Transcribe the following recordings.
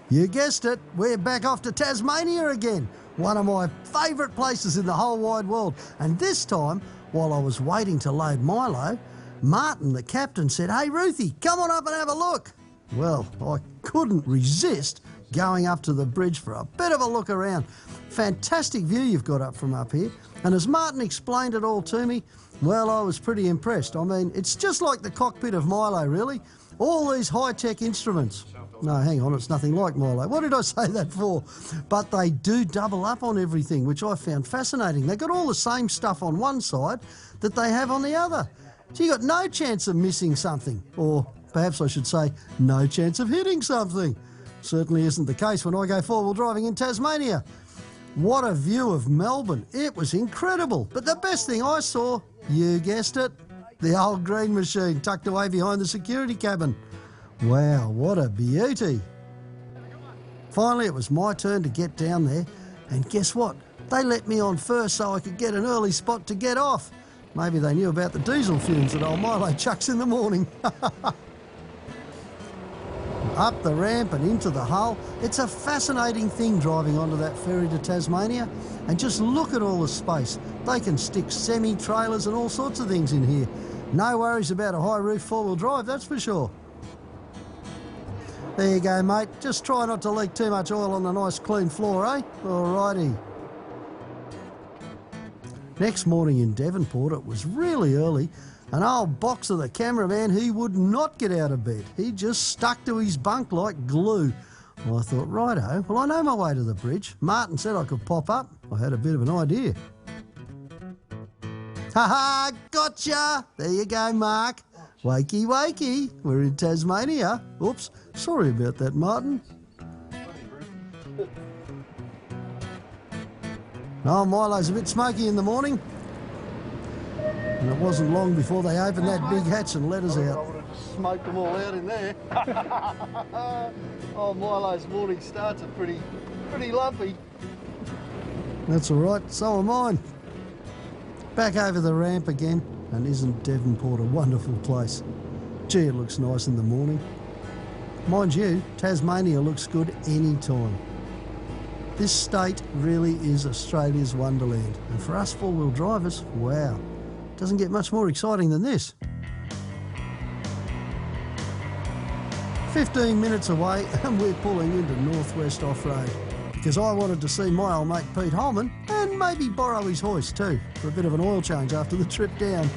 You guessed it, we're back off to Tasmania again, one of my favourite places in the whole wide world. And this time, while I was waiting to load Milo, Martin, the captain, said, "Hey Roothy, come on up and have a look." Well, I couldn't resist going up to the bridge for a bit of a look around. Fantastic view you've got up from up here. And as Martin explained it all to me, well, I was pretty impressed. I mean, it's just like the cockpit of Milo, really. All these high-tech instruments. No, hang on, it's nothing like Milo. What did I say that for? But they do double up on everything, which I found fascinating. They've got all the same stuff on one side that they have on the other. So you've got no chance of missing something. Or perhaps I should say, no chance of hitting something. Certainly isn't the case when I go four-wheel driving in Tasmania. What a view of Melbourne. It was incredible. But the best thing I saw, you guessed it, the old green machine tucked away behind the security cabin. Wow, what a beauty. Finally, it was my turn to get down there, and guess what? They let me on first so I could get an early spot to get off. Maybe they knew about the diesel fumes that old Milo chucks in the morning. Up the ramp and into the hull. It's a fascinating thing driving onto that ferry to Tasmania. And just look at all the space. They can stick semi-trailers and all sorts of things in here. No worries about a high roof four-wheel drive, that's for sure. There you go, mate. Just try not to leak too much oil on the nice clean floor, eh? Alrighty. Next morning in Devonport, it was really early. An old boxer, the cameraman, he would not get out of bed. He just stuck to his bunk like glue. Well, I thought, righto, well, I know my way to the bridge. Martin said I could pop up. I had a bit of an idea. Ha-ha, gotcha! There you go, Mark. Wakey, wakey, we're in Tasmania. Oops, sorry about that, Martin. Oh, Milo's a bit smoky in the morning. And it wasn't long before they opened that big hatch and let us out. I would have just smoked them all out in there. Oh, Milo's morning starts are pretty lovely. That's all right, so are mine. Back over the ramp again, and isn't Devonport a wonderful place? Gee, it looks nice in the morning. Mind you, Tasmania looks good any time. This state really is Australia's wonderland, and for us four-wheel drivers, wow, doesn't get much more exciting than this. 15 minutes away and we're pulling into Northwest Off-Road because I wanted to see my old mate Pete Holman and maybe borrow his hoist too for a bit of an oil change after the trip down.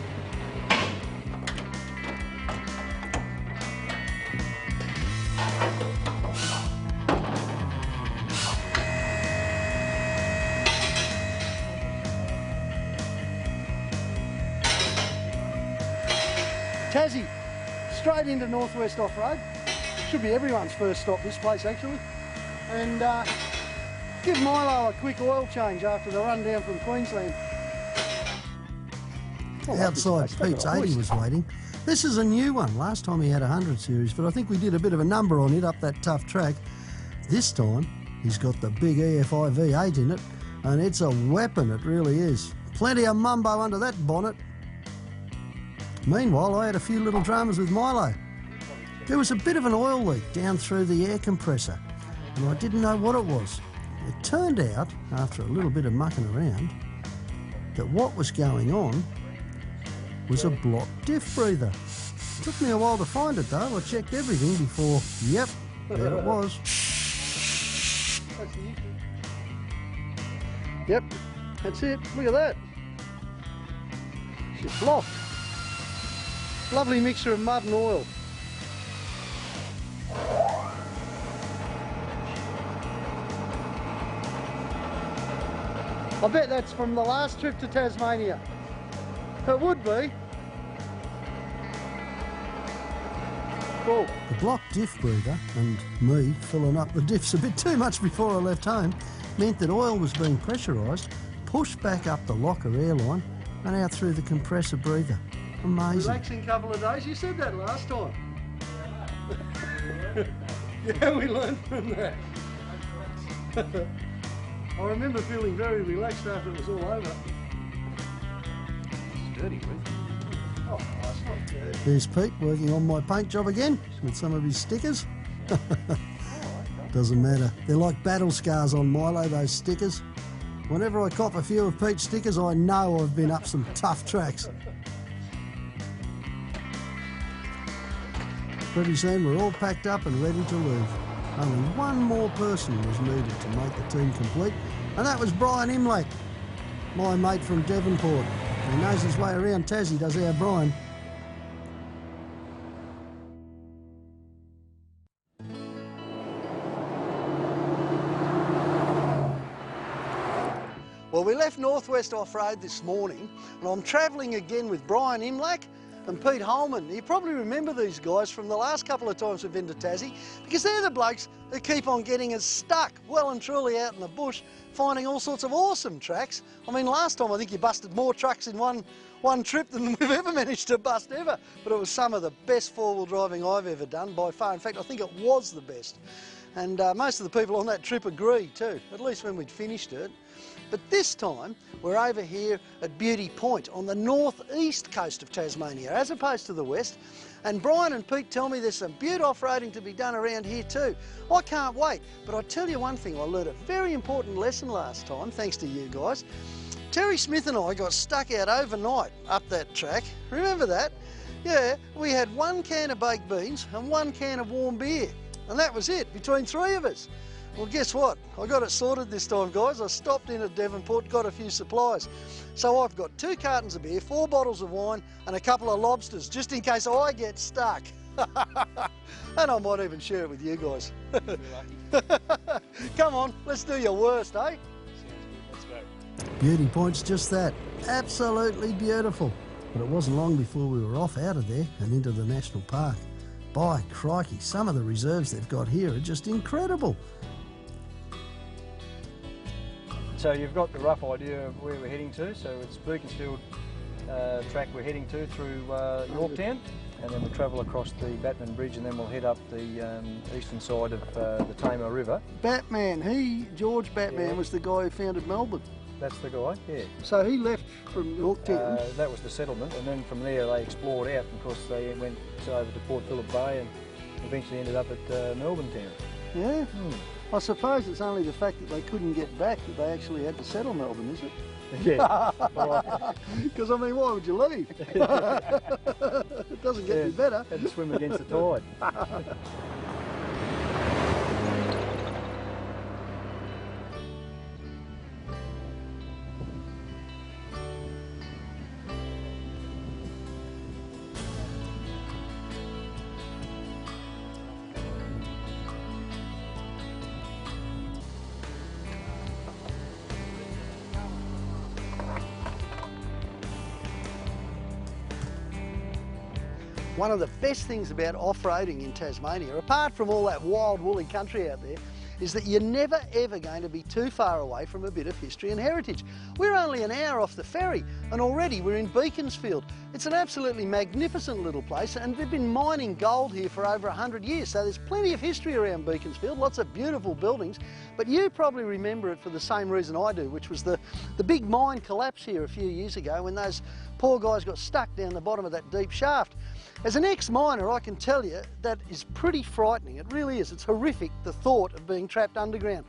Tassie, straight into Northwest Off-Road. Should be everyone's first stop, this place actually. And give Milo a quick oil change after the run down from Queensland. Outside, Pete's 80 was waiting. This is a new one. Last time he had a 100 series, but I think we did a bit of a number on it up that tough track. This time, he's got the big EFI V8 in it, and it's a weapon, it really is. Plenty of mumbo under that bonnet. Meanwhile, I had a few little dramas with Milo. There was a bit of an oil leak down through the air compressor, and I didn't know what it was. It turned out, after a little bit of mucking around, that what was going on was a block diff breather. Took me a while to find it though. I checked everything before, yep, there it was. Yep, that's it. Look at that. It's blocked. Lovely mixture of mud and oil. I bet that's from the last trip to Tasmania. It would be. Cool. The block diff breather and me filling up the diffs a bit too much before I left home meant that oil was being pressurised, pushed back up the locker airline and out through the compressor breather. Amazing. Relaxing couple of days. You said that last time. Yeah, we learned from that. I remember feeling very relaxed after it was all over. Sturdy, Ruth. Oh, nice. There's Pete working on my paint job again with some of his stickers. Doesn't matter. They're like battle scars on Milo, those stickers. Whenever I cop a few of Pete's stickers, I know I've been up some tough tracks. Pretty soon we're all packed up and ready to leave. Only one more person was needed to make the team complete, and that was Brian Imlach, my mate from Devonport. He knows his way around Tassie, does our Brian. Well, we left Northwest Off-Road this morning, and I'm travelling again with Brian Imlach and Pete Holman. You probably remember these guys from the last couple of times we've been to Tassie, because they're the blokes who keep on getting us stuck well and truly out in the bush, finding all sorts of awesome tracks. I mean, last time I think you busted more trucks in one trip than we've ever managed to bust ever, but it was some of the best four-wheel driving I've ever done by far. In fact, I think it was the best. And most of the people on that trip agreed too, at least when we'd finished it. But this time, we're over here at Beauty Point on the northeast coast of Tasmania, as opposed to the west. And Brian and Pete tell me there's some beaut off-roading to be done around here too. I can't wait, but I tell you one thing, I learned a very important lesson last time, thanks to you guys. Terry Smith and I got stuck out overnight up that track. Remember that? Yeah, we had 1 can of baked beans and 1 can of warm beer. And that was it, between 3 of us. Well, guess what? I got it sorted this time, guys. I stopped in at Devonport, got a few supplies. So I've got 2 cartons of beer, 4 bottles of wine, and a couple of lobsters, just in case I get stuck. And I might even share it with you guys. Come on, let's do your worst, eh? Sounds good, let's go. Beauty Point's just that, absolutely beautiful. But it wasn't long before we were off out of there and into the national park. By crikey, some of the reserves they've got here are just incredible. So you've got the rough idea of where we're heading to. So it's Beaconsfield track we're heading to through Yorktown, and then we'll travel across the Batman Bridge, and then we'll head up the eastern side of the Tamar River. Batman, George Batman, was the guy who founded Melbourne. That's the guy, yeah. So he left from Yorktown. That was the settlement, and then from there they explored out. Of course, they went over to Port Phillip Bay and eventually ended up at Melbourne town. Yeah? I suppose it's only the fact that they couldn't get back that they actually had to settle Melbourne, is it? Yeah. Because, I mean, why would you leave? It doesn't get any better. Had to swim against the tide. One of the best things about off-roading in Tasmania, apart from all that wild woolly country out there, is that you're never ever going to be too far away from a bit of history and heritage. We're only an hour off the ferry and already we're in Beaconsfield. It's an absolutely magnificent little place, and they've been mining gold here for over 100 years, so there's plenty of history around Beaconsfield, lots of beautiful buildings, but you probably remember it for the same reason I do, which was the big mine collapse here a few years ago when those poor guys got stuck down the bottom of that deep shaft. As an ex-miner, I can tell you that is pretty frightening. It really is. It's horrific, the thought of being trapped underground.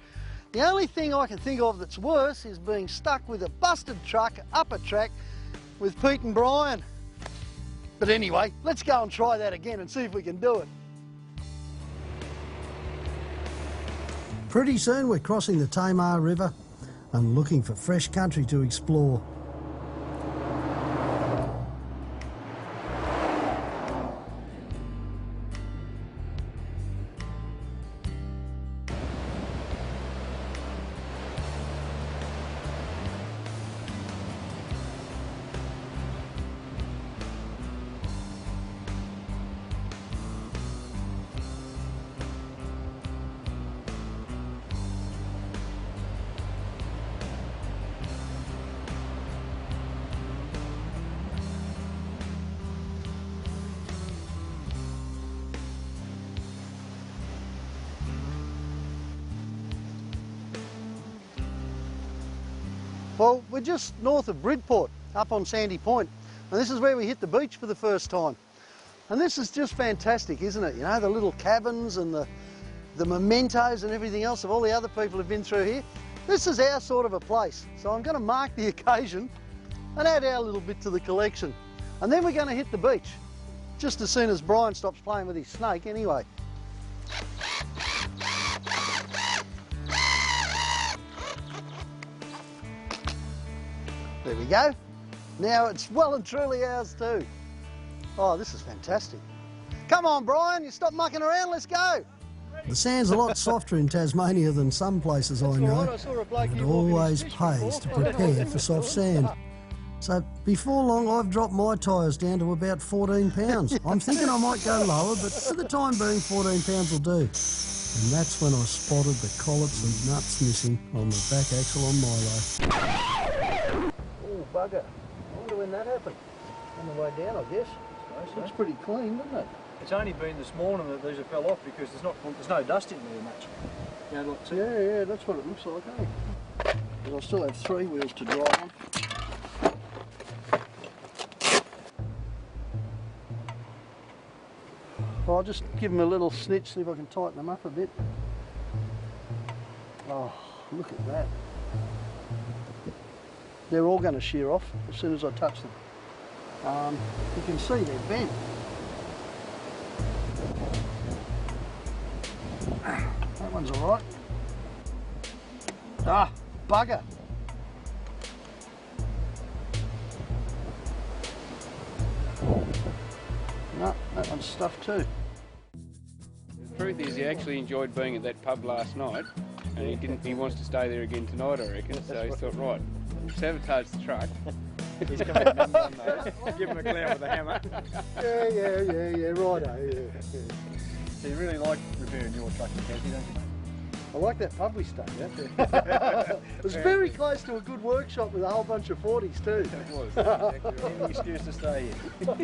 The only thing I can think of that's worse is being stuck with a busted truck up a track with Pete and Brian. But anyway, let's go and try that again and see if we can do it. Pretty soon we're crossing the Tamar River and looking for fresh country to explore. Well, we're just north of Bridport, up on Sandy Point, and this is where we hit the beach for the first time. And this is just fantastic, isn't it? You know, the little cabins and the the mementos and everything else of all the other people who've been through here. This is our sort of a place. So I'm going to mark the occasion and add our little bit to the collection. And then we're going to hit the beach, just as soon as Brian stops playing with his snake anyway. There we go. Now it's well and truly ours too. Oh, this is fantastic. Come on, Brian, you stop mucking around, let's go. The sand's a lot softer in Tasmania than some places I know. It always pays to prepare for soft sand. So before long, I've dropped my tyres down to about 14 pounds. I'm thinking I might go lower, but for the time being, 14 pounds will do. And that's when I spotted the collets and nuts missing on the back axle on Milo. Oh, bugger. I wonder when that happened. On the way down, I guess. Looks pretty clean, doesn't it? It's only been this morning that these have fell off because there's no dust in there much. You know, like, yeah, that's what it looks like, eh? But I still have 3 wheels to drive on. I'll just give them a little snitch, see if I can tighten them up a bit. Oh, look at that. They're all going to shear off as soon as I touch them. You can see they're bent. That one's all right. Ah, bugger. No, that one's stuffed too. The truth is, he actually enjoyed being at that pub last night, and he wants to stay there again tonight, I reckon. So he thought, right, sabotage the truck. He's coming in, mate. Give him a clown with a hammer. Yeah, righto, yeah. So you really like repairing your truck, Cassie, don't you? I like that pub we stayed at. It was very close to a good workshop with a whole bunch of 40s too. It was. Exactly. Any excuse to stay here.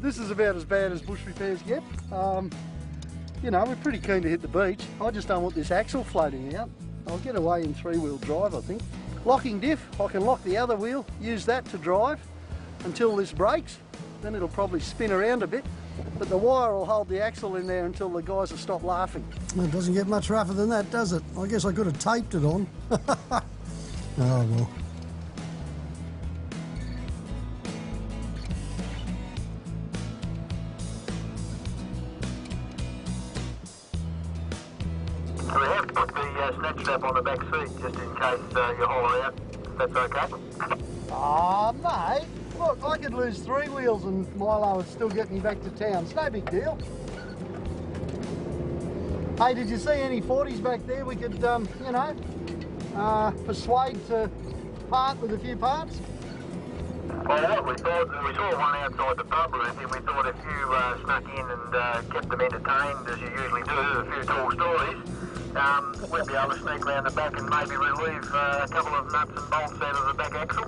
This is about as bad as bush repairs get. You know, we're pretty keen to hit the beach. I just don't want this axle floating out. I'll get away in 3-wheel drive, I think. Locking diff, I can lock the other wheel, use that to drive until this breaks. Then it'll probably spin around a bit, but the wire will hold the axle in there until the guys will stop laughing. Well, it doesn't get much rougher than that, does it? I guess I could have taped it on. Oh well. We have to put the snatch strap on the back seat just in case you holler out, if that's okay. Oh, mate. Look, I could lose 3 wheels and Milo would still get me back to town. It's no big deal. Hey, did you see any 40s back there we could, you know, persuade to part with a few parts? Well, what we thought, we saw one outside the pub, Roothy. We thought if you snuck in and kept them entertained, as you usually do, a few tall stories, we'd be able to sneak around the back and maybe relieve a couple of nuts and bolts out of the back axle.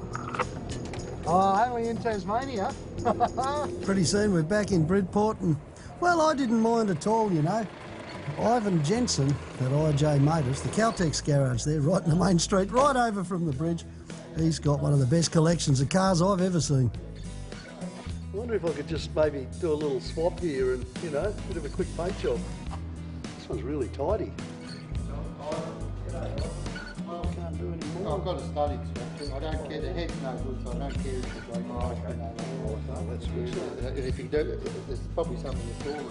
Oh, only in Tasmania. Pretty soon we're back in Bridport and, well, I didn't mind at all, you know. Ivan Jensen at IJ Motors, the Caltex garage there, right in the main street, right over from the bridge. He's got one of the best collections of cars I've ever seen. I wonder if I could just maybe do a little swap here and, you know, a bit of a quick paint job. This one's really tidy. Can't do any more. I've got a study inspection. I don't care. The head's no good, so I don't care if the brake. That's good. If you do, there's probably something to store.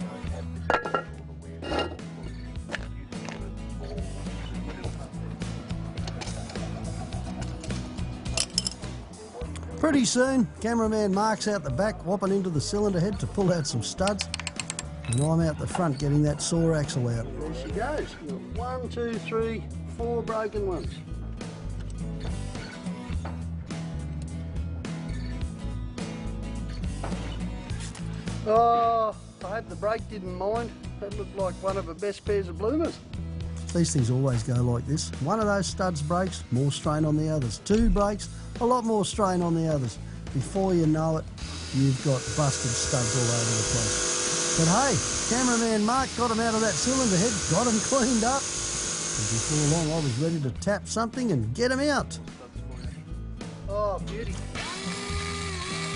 Pretty soon, cameraman Mark's out the back, whopping into the cylinder head to pull out some studs. And I'm out the front getting that saw axle out. There she goes. 1, 2, 3, 4 broken ones. Oh, I hope the brake didn't mind. That looked like one of the best pairs of bloomers. These things always go like this. One of those studs breaks, more strain on the others. 2 breaks, a lot more strain on the others. Before you know it, you've got busted studs all over the place. But hey, cameraman Mark got him out of that cylinder head, got him cleaned up. And before long, I was ready to tap something and get him out. Oh, beauty.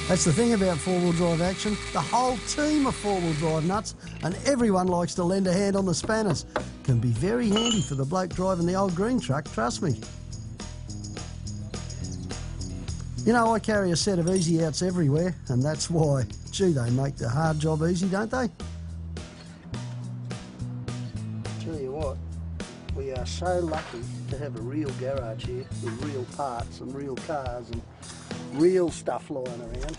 That's the thing about 4-wheel drive action. The whole team of 4-wheel drive nuts and everyone likes to lend a hand on the spanners. Can be very handy for the bloke driving the old green truck, trust me. You know, I carry a set of easy outs everywhere, and that's why. Gee, they make the hard job easy, don't they? Tell you what, we are so lucky to have a real garage here with real parts and real cars and real stuff lying around.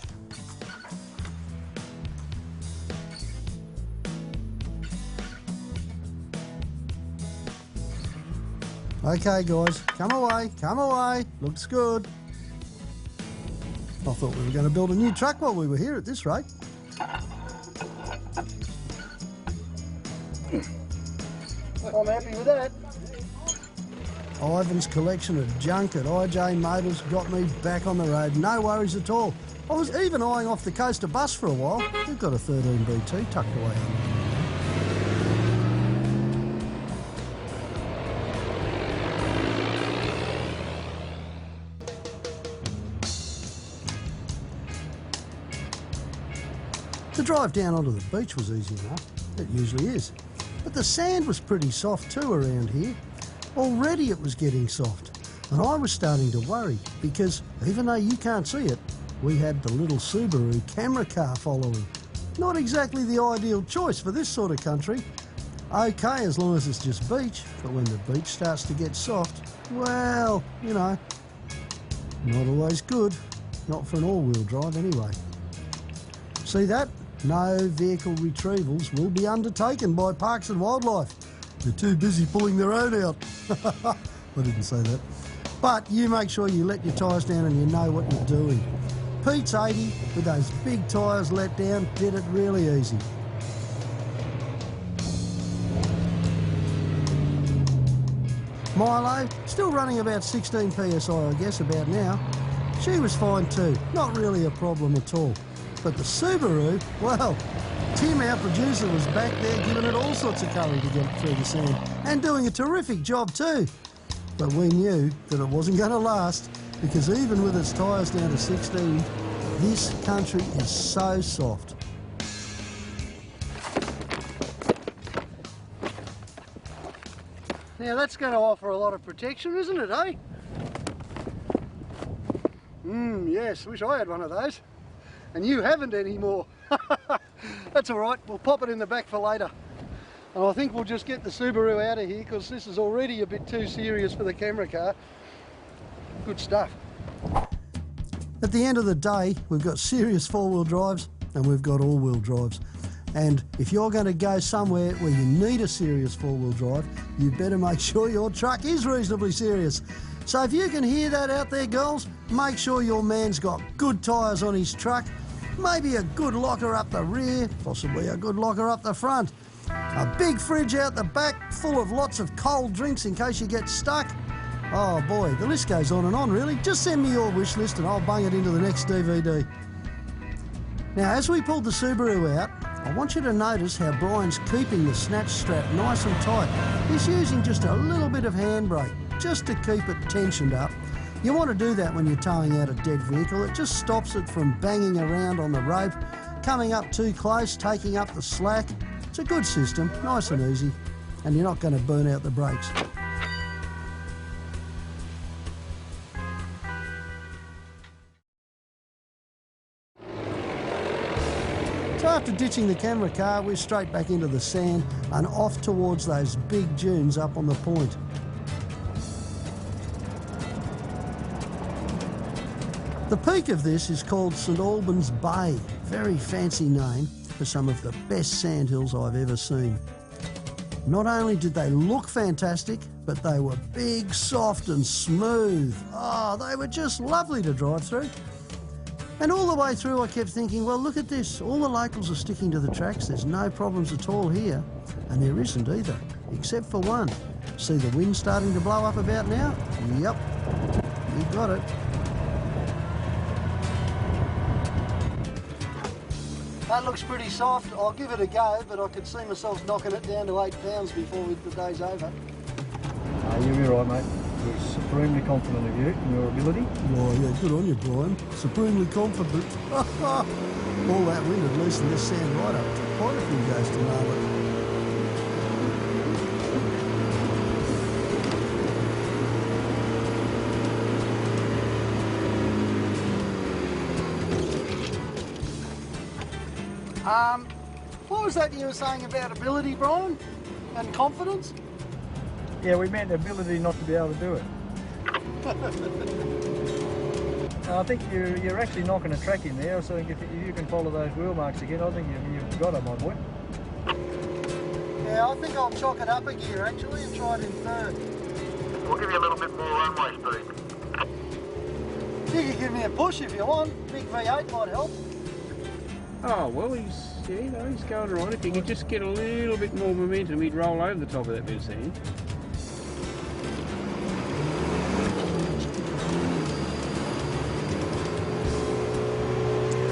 Okay guys, come away, looks good. I thought we were going to build a new truck while we were here at this rate. I'm happy with that. Ivan's collection of junk at IJ Motors got me back on the road, no worries at all. I was even eyeing off the coaster bus for a while. We've got a 13BT tucked away under. The drive down onto the beach was easy enough, it usually is. But the sand was pretty soft too around here. Already it was getting soft, and I was starting to worry because even though you can't see it, we had the little Subaru camera car following. Not exactly the ideal choice for this sort of country. Okay, as long as it's just beach, but when the beach starts to get soft, well, you know, not always good. Not for an all-wheel drive anyway. See that? No vehicle retrievals will be undertaken by Parks and Wildlife. They're too busy pulling their own out. I didn't say that. But you make sure you let your tyres down and you know what you're doing. Pete's 80, with those big tyres let down, did it really easy. Milo, still running about 16 PSI I guess about now. She was fine too, not really a problem at all. But the Subaru, well, Tim, our producer, was back there giving it all sorts of curry to get through the sand and doing a terrific job too. But we knew that it wasn't going to last because even with its tyres down to 16, this country is so soft. Now that's going to offer a lot of protection, isn't it, eh? Yes, wish I had one of those. And you haven't anymore. That's all right, we'll pop it in the back for later. And I think we'll just get the Subaru out of here because this is already a bit too serious for the camera car. Good stuff. At the end of the day, we've got serious four-wheel drives and we've got all-wheel drives. And if you're going to go somewhere where you need a serious four-wheel drive, you better make sure your truck is reasonably serious. So if you can hear that out there, girls, make sure your man's got good tyres on his truck, maybe a good locker up the rear, possibly a good locker up the front, a big fridge out the back full of lots of cold drinks in case you get stuck. Oh boy, the list goes on and on really. Just send me your wish list and I'll bung it into the next DVD. Now as we pulled the Subaru out, I want you to notice how Brian's keeping the snatch strap nice and tight. He's using just a little bit of handbrake just to keep it tensioned up. You want to do that when you're towing out a dead vehicle. It just stops it from banging around on the rope, coming up too close, taking up the slack. It's a good system, nice and easy, and you're not going to burn out the brakes. So after ditching the camera car, we're straight back into the sand and off towards those big dunes up on the point. The peak of this is called St Albans Bay, very fancy name for some of the best sandhills I've ever seen. Not only did they look fantastic, but they were big, soft and smooth. Oh, they were just lovely to drive through. And all the way through I kept thinking, well look at this, all the locals are sticking to the tracks, there's no problems at all here. And there isn't either, except for one. See the wind starting to blow up about now? Yep, you got it. That looks pretty soft. I'll give it a go, but I could see myself knocking it down to 8 pounds before the day's over. You'll be right, mate. We're supremely confident of you and your ability. Oh yeah, good on you, Brian. Supremely confident. All that wind had loosened this sand right up to quite a few goes to marble. What was that you were saying about ability, Brian, and confidence? Yeah, we meant the ability not to be able to do it. I think you're actually knocking a track in there, so if you can follow those wheel marks again, I think you've got them, my boy. Yeah, I think I'll chalk it up a gear actually and try it in third. We'll give you a little bit more runway speed. You can give me a push if you want. Big V8 might help. Oh, well, he's going all right. If he could just get a little bit more momentum, he'd roll over the top of that bit of sand.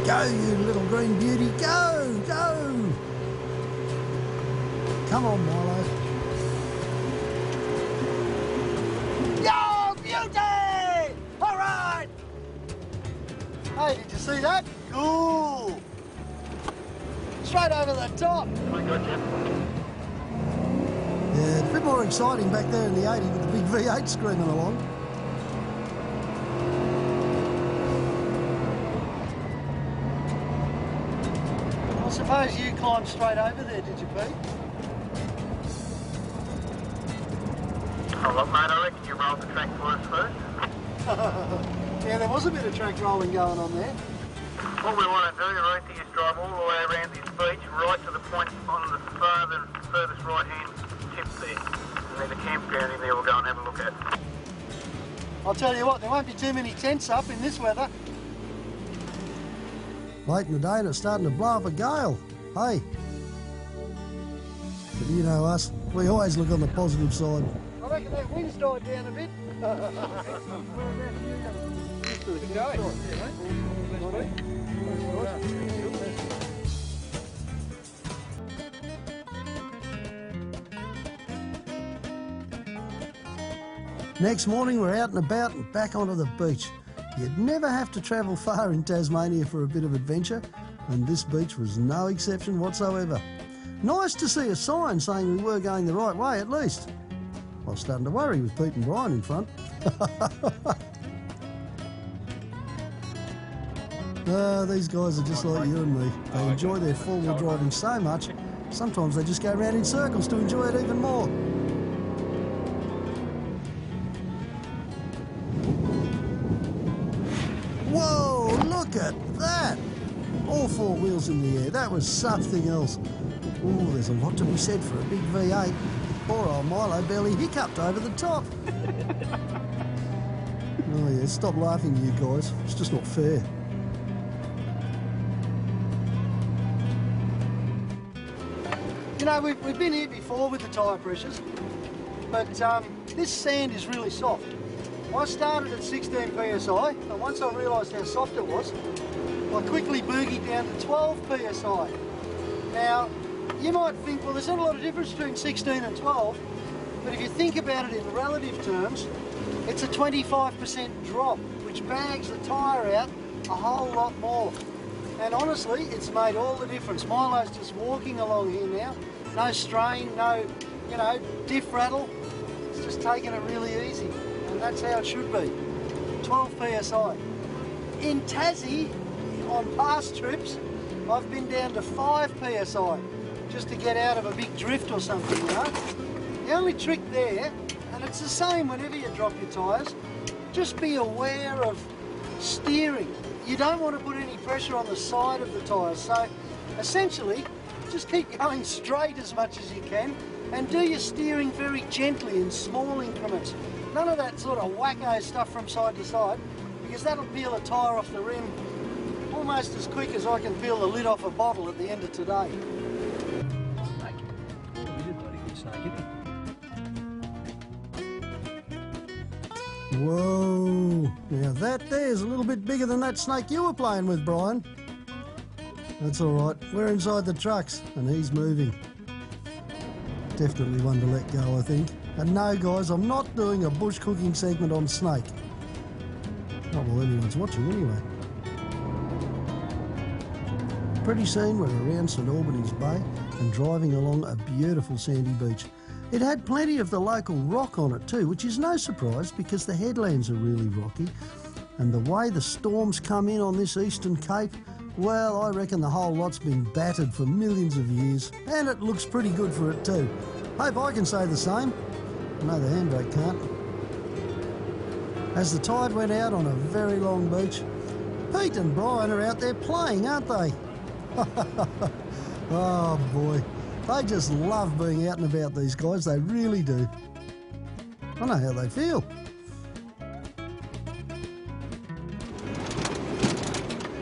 Go, you little green beauty, go, go! Come on, Milo. Yo, beauty! All right! Hey, did you see that? Cool! Straight over the top. I got you. Yeah, it's a bit more exciting back there in the 80 with the big V8 screaming along. I suppose you climbed straight over there, did you, Pete? Oh, look, mate, I reckon you rolled the track for us first. Yeah, there was a bit of track rolling going on there. What we want to do, Roothy, is drive all the way around this beach, right to the point on the furthest right-hand tip there. And there's a campground in there we'll go and have a look at. I'll tell you what, there won't be too many tents up in this weather. Late in the day and it's starting to blow up a gale. Hey. But you know us, we always look on the positive side. I reckon that wind's died down a bit. Next morning we're out and about and back onto the beach. You'd never have to travel far in Tasmania for a bit of adventure, and this beach was no exception whatsoever. Nice to see a sign saying we were going the right way at least. I was starting to worry with Pete and Brian in front. These guys are just like you and me. They enjoy their four-wheel driving so much, sometimes they just go around in circles to enjoy it even more. Whoa, look at that! All four wheels in the air, that was something else. Ooh, there's a lot to be said for a big V8. Poor old Milo barely hiccuped over the top. Oh yeah, stop laughing, you guys. It's just not fair. You know, we've been here before with the tyre pressures, but this sand is really soft. I started at 16 psi, and once I realised how soft it was, I quickly boogied down to 12 psi. Now, you might think, well, there's not a lot of difference between 16 and 12, but if you think about it in relative terms, it's a 25% drop, which bags the tyre out a whole lot more. And honestly, it's made all the difference. Milo's just walking along here now, no strain, no, you know, diff rattle. It's just taking it really easy, and that's how it should be. 12 psi. In Tassie, on past trips, I've been down to 5 psi just to get out of a big drift or something, you know. The only trick there, and it's the same whenever you drop your tyres, just be aware of steering. You don't want to put any pressure on the side of the tyres, so essentially just keep going straight as much as you can and do your steering very gently in small increments. None of that sort of wacko stuff from side to side, because that'll peel a tyre off the rim almost as quick as I can peel the lid off a bottle at the end of today. Snake. He's a bloody good snake, isn't he? Whoa, now that there's a little bit bigger than that snake you were playing with, Brian. That's all right, we're inside the trucks and he's moving. Definitely one to let go, I think. And no guys, I'm not doing a bush cooking segment on snake. Not while anyone's watching anyway. pretty soon we're around St Albans Bay and driving along a beautiful sandy beach. It had plenty of the local rock on it too, which is no surprise because the headlands are really rocky. And the way the storms come in on this eastern cape, well, I reckon the whole lot's been battered for millions of years, and it looks pretty good for it too. Hope I can say the same. No, the handbrake can't. As the tide went out on a very long beach, Pete and Brian are out there playing, aren't they? Oh boy, they just love being out and about, these guys, they really do. I know how they feel.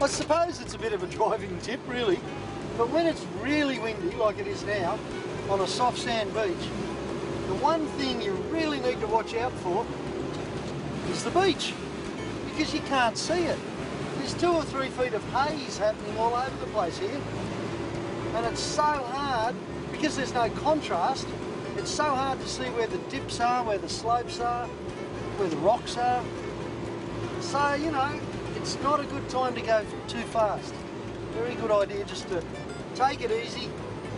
I suppose it's a bit of a driving tip, really, but when it's really windy, like it is now, on a soft sand beach, the one thing you really need to watch out for is the beach, because you can't see it. There's 2 or 3 feet of haze happening all over the place here, and it's so hard, because there's no contrast, it's so hard to see where the dips are, where the slopes are, where the rocks are. So, you know, it's not a good time to go too fast. Very good idea just to take it easy,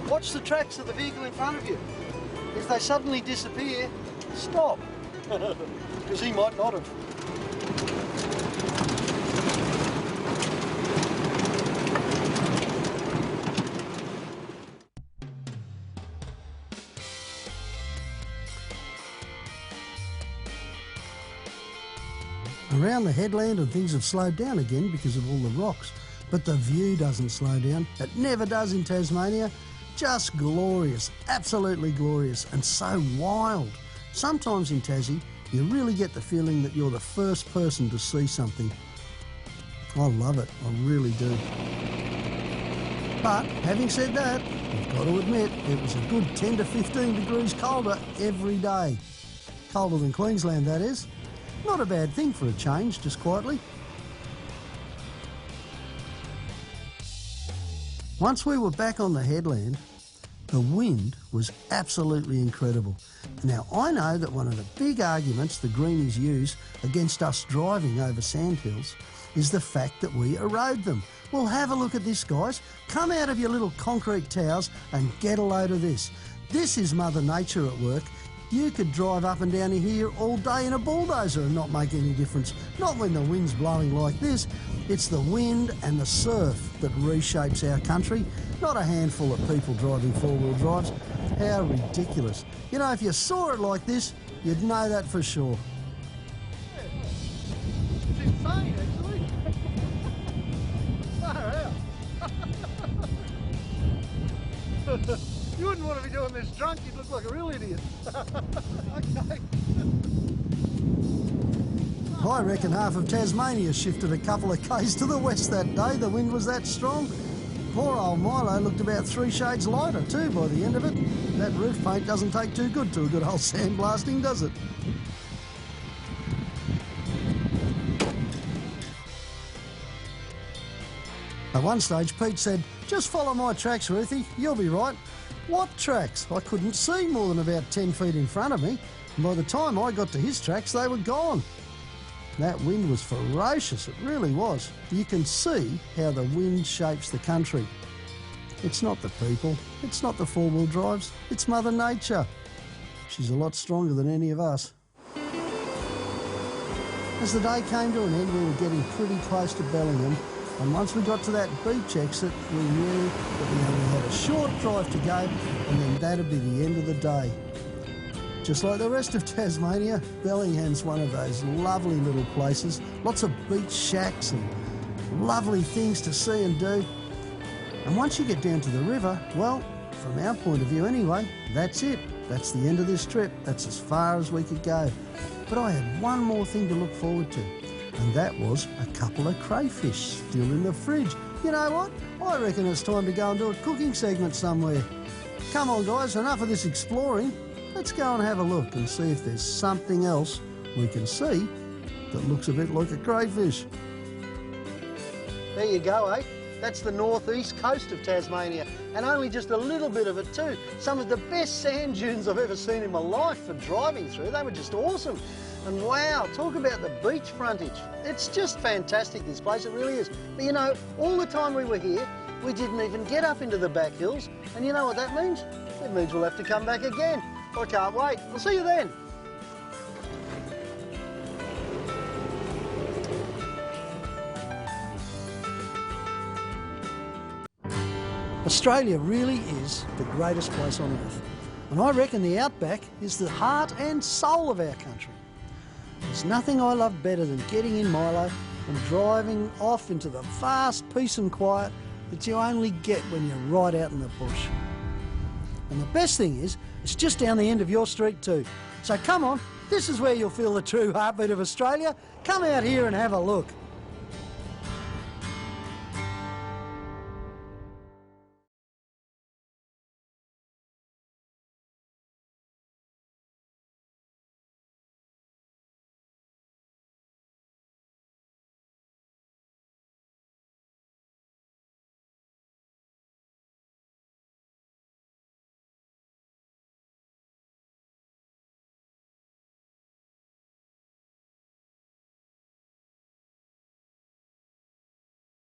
watch the tracks of the vehicle in front of you. If they suddenly disappear, stop, because he might not have. Around the headland and things have slowed down again because of all the rocks, but the view doesn't slow down. It never does in Tasmania. Just glorious, absolutely glorious, and so wild. Sometimes in Tassie, you really get the feeling that you're the first person to see something. I love it, I really do. But having said that, I've got to admit, it was a good 10 to 15 degrees colder every day. Colder than Queensland, that is. Not a bad thing for a change, just quietly. Once we were back on the headland, the wind was absolutely incredible. Now, I know that one of the big arguments the greenies use against us driving over sandhills is the fact that we erode them. Well, have a look at this, guys. Come out of your little concrete towers and get a load of this. This is Mother Nature at work. You could drive up and down here all day in a bulldozer and not make any difference. Not when the wind's blowing like this. It's the wind and the surf that reshapes our country, not a handful of people driving four-wheel drives. How ridiculous. You know, if you saw it like this, you'd know that for sure. It's insane, actually. Far out. You wouldn't want to be doing this drunk, you'd look like a real idiot. Okay. I reckon half of Tasmania shifted a couple of k's to the west that day. The wind was that strong. Poor old Milo looked about 3 shades lighter too by the end of it. That roof paint doesn't take too good to a good old sandblasting, does it? At one stage, Pete said, "Just follow my tracks, Roothy, you'll be right." What tracks? I couldn't see more than about 10 feet in front of me, and by the time I got to his tracks, they were gone. That wind was ferocious, it really was. You can see how the wind shapes the country. It's not the people, it's not the four-wheel drives, it's Mother Nature. She's a lot stronger than any of us. As the day came to an end, we were getting pretty close to Bellingham, and once we got to that beach exit, we knew that we only had a short drive to go, and then that'd be the end of the day. Just like the rest of Tasmania, Bellingham's one of those lovely little places. Lots of beach shacks and lovely things to see and do. And once you get down to the river, well, from our point of view anyway, that's it. That's the end of this trip. That's as far as we could go. But I had one more thing to look forward to, and that was a couple of crayfish still in the fridge. You know what? I reckon it's time to go and do a cooking segment somewhere. Come on, guys, enough of this exploring. Let's go and have a look and see if there's something else we can see that looks a bit like a crayfish. There you go, eh? That's the northeast coast of Tasmania, and only just a little bit of it too. Some of the best sand dunes I've ever seen in my life for driving through. They were just awesome. And wow, talk about the beach frontage. It's just fantastic, this place, it really is. But you know, all the time we were here, We didn't even get up into the back hills, and you know what that means? It means we'll have to come back again. I can't wait. I'll see you then. Australia really is the greatest place on earth, and I reckon the outback is the heart and soul of our country. There's nothing I love better than getting in Milo and driving off into the vast peace and quiet that you only get when you're right out in the bush. And the best thing is, it's just down the end of your street too. So come on, this is where you'll feel the true heartbeat of Australia. Come out here and have a look.